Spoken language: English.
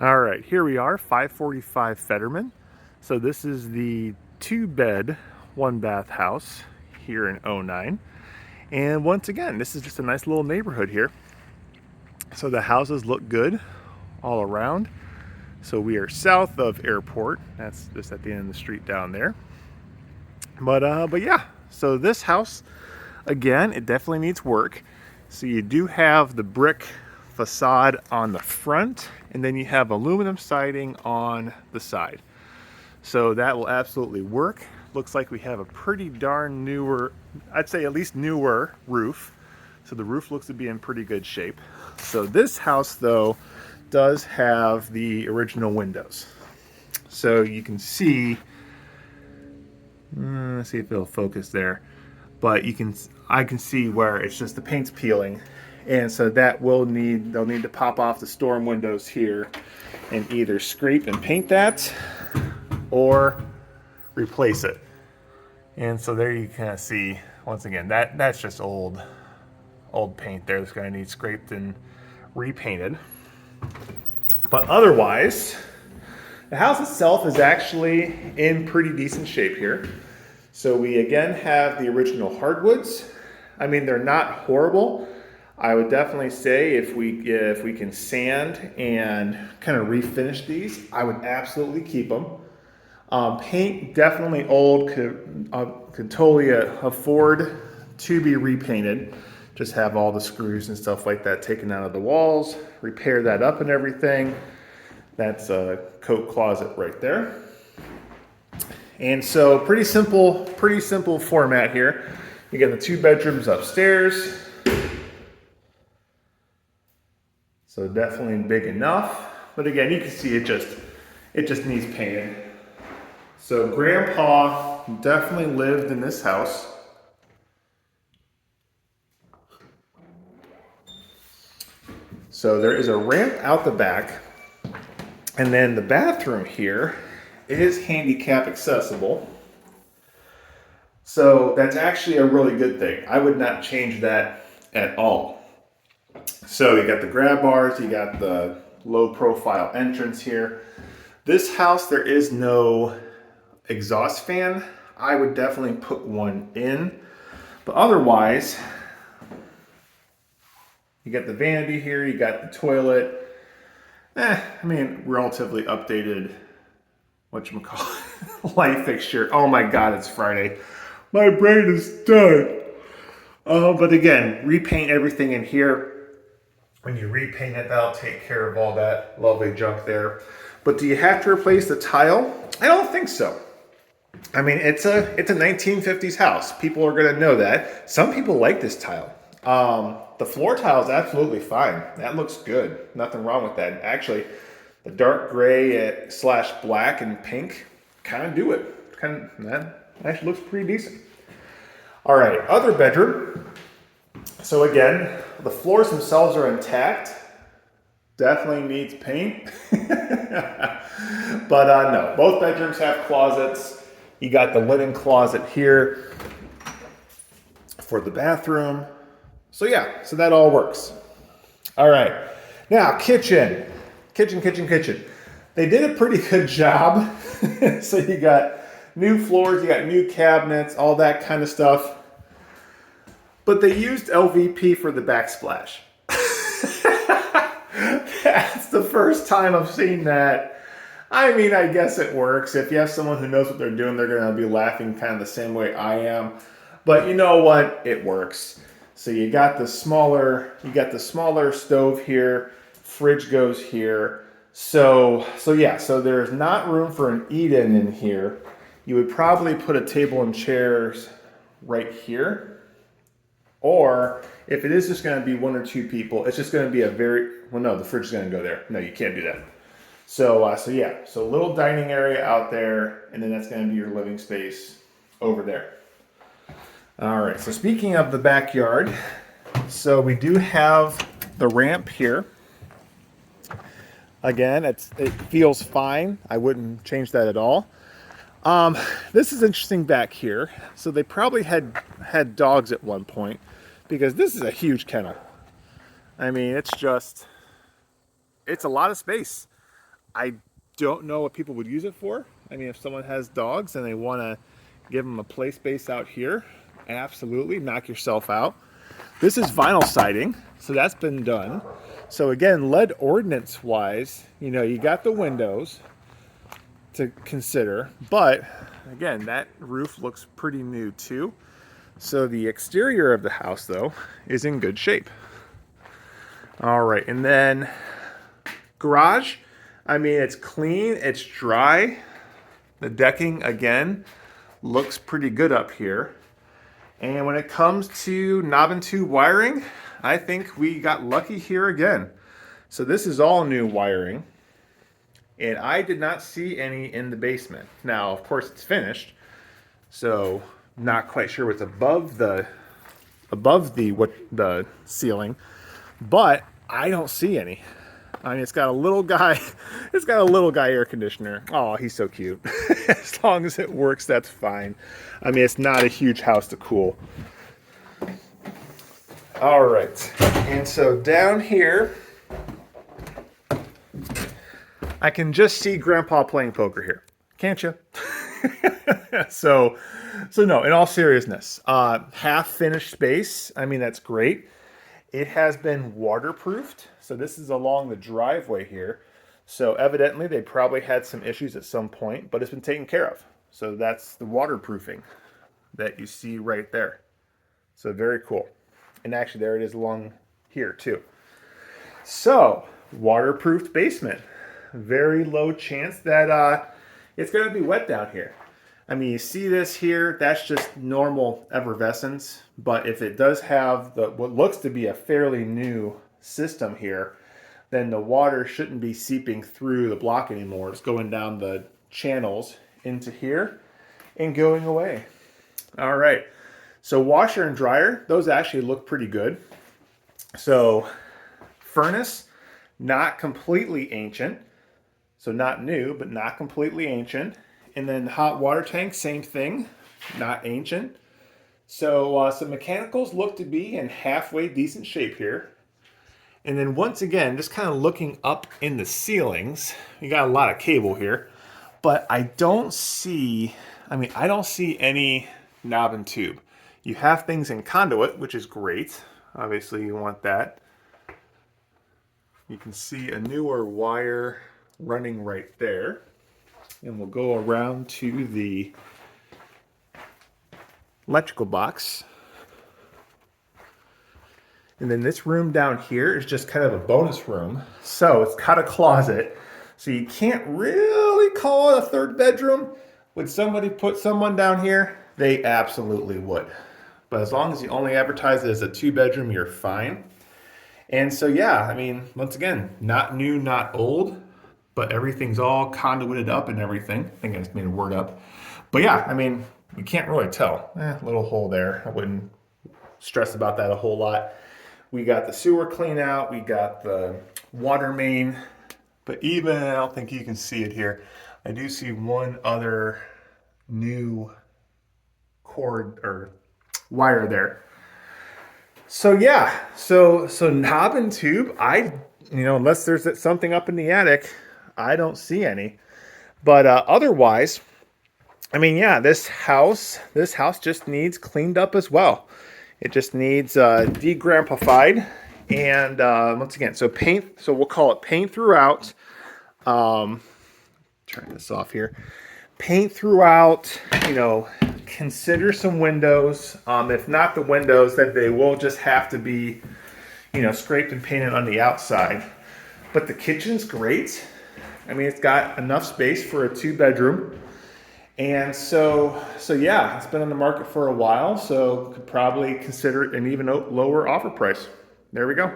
All right, here we are, 545 Federman. So this is the 2-bed, 1-bath house here in '09. And once again, this is just a nice little neighborhood here. So the houses look good all around. So we are south of Airport. That's just at the end of the street down there. But yeah, so this house, again, it definitely needs work. So you do have the brick facade on the front, and then you have aluminum siding on the side. So that will absolutely work. Looks like we have a pretty darn newer, I'd say at least newer roof. So the roof looks to be in pretty good shape. So this house though does have the original windows. So you can see, let's see if it'll focus there. But I can see where it's just the paint's peeling. And so that they'll need to pop off the storm windows here and either scrape and paint that or replace it. And so there you kind of see, once again, that's just old paint there that's going to need scraped and repainted. But otherwise, the house itself is actually in pretty decent shape here. So we again have the original hardwoods. I mean, they're not horrible. I would definitely say if we can sand and kind of refinish these, I would absolutely keep them. Paint definitely old, could totally afford to be repainted. Just have all the screws and stuff like that taken out of the walls, repair that up and everything. That's a coat closet right there. And so pretty simple format here. You get the 2 bedrooms upstairs. So definitely big enough. But again, you can see it just needs painting. So Grandpa definitely lived in this house. So there is a ramp out the back. And then the bathroom here is handicap accessible. So that's actually a really good thing. I would not change that at all. So you got the grab bars, you got the low profile entrance here. This house, there is no exhaust fan. I would definitely put one in. But otherwise, you got the vanity here, you got the toilet. I mean, relatively updated, whatchamacallit, light fixture. Oh my God, it's Friday. My brain is done. But again, repaint everything in here. When you repaint it, that'll take care of all that lovely junk there. But do you have to replace the tile? I don't think so. I mean, it's a 1950s house. People are gonna know that. Some people like this tile. The floor tile is absolutely fine. That looks good. Nothing wrong with that. Actually, the dark gray / black and pink kind of do it. That actually looks pretty decent. All right, other bedroom. So again, the floors themselves are intact. Definitely needs paint. But no, both bedrooms have closets. You got the linen closet here for the bathroom. So yeah, so that all works. All right, now kitchen. They did a pretty good job. So you got new floors, you got new cabinets, all that kind of stuff. But they used LVP for the backsplash. That's the first time I've seen that. I mean, I guess it works. If you have someone who knows what they're doing, they're going to be laughing kind of the same way I am. But you know what? It works. So you got the smaller stove here. Fridge goes here. So yeah, so there's not room for an eat-in in here. You would probably put a table and chairs right here. Or if it is just going to be 1 or 2 people, it's just going to be the fridge is going to go there. No, you can't do that. So yeah, so a little dining area out there, and then that's going to be your living space over there. All right, so speaking of the backyard, so we do have the ramp here. Again, it feels fine. I wouldn't change that at all. This is interesting back here. So they probably had dogs at one point, because this is a huge kennel. I mean, it's a lot of space. I don't know what people would use it for. I mean, if someone has dogs and they want to give them a play space out here, absolutely, knock yourself out. This is vinyl siding, so that's been done. So again, lead ordnance wise, you know, you got the windows to consider, but again, that roof looks pretty new too. So the exterior of the house though is in good shape. All right, and then garage, I mean, it's clean, it's dry. The decking again looks pretty good up here. And when it comes to knob and tube wiring, I think we got lucky here again. So this is all new wiring, and I did not see any in the basement. Now, of course, it's finished, so not quite sure what's above the ceiling, but I don't see any. I mean, it's got a little guy. It's got a little guy air conditioner. Oh, he's so cute. As long as it works, that's fine. I mean, it's not a huge house to cool. All right, and so down here, I can just see Grandpa playing poker here, can't you? So no. In all seriousness, half finished space. I mean, that's great. It has been waterproofed. So this is along the driveway here. So evidently they probably had some issues at some point, but it's been taken care of. So that's the waterproofing that you see right there. So very cool. And actually there it is along here too. So waterproofed basement. Very low chance that it's going to be wet down here. I mean, you see this here, that's just normal effervescence. But if it does have what looks to be a fairly new system here, then the water shouldn't be seeping through the block anymore. It's going down the channels into here and going away. All right, so washer and dryer, those actually look pretty good. So furnace, not completely ancient. So not new, but not completely ancient. And then hot water tank, same thing, not ancient. So some mechanicals look to be in halfway decent shape here. And then once again, just kind of looking up in the ceilings, you got a lot of cable here, but I don't see any knob and tube. You have things in conduit, which is great. Obviously you want that. You can see a newer wire running right there. And we'll go around to the electrical box. And then this room down here is just kind of a bonus room. So it's got a closet. So you can't really call it a third bedroom. Would somebody put someone down here? They absolutely would. But as long as you only advertise it as a 2-bedroom, you're fine. And so yeah, I mean, once again, not new, not old, but everything's all conduited up and everything. I think I just made a word up. But yeah, I mean, you can't really tell. Little hole there. I wouldn't stress about that a whole lot. We got the sewer clean out. We got the water main. But even, I don't think you can see it here, I do see one other new cord or wire there. So yeah, so knob and tube, unless there's something up in the attic, I don't see any. But otherwise, I mean, yeah, this house just needs cleaned up as well. It just needs de-grampified, and once again, so we'll call it paint throughout. Turn this off here. Paint throughout, consider some windows. If not the windows, then they will just have to be, scraped and painted on the outside. But the kitchen's great. I mean, it's got enough space for a 2-bedroom. And so yeah, it's been on the market for a while, so could probably consider it an even lower offer price. There we go.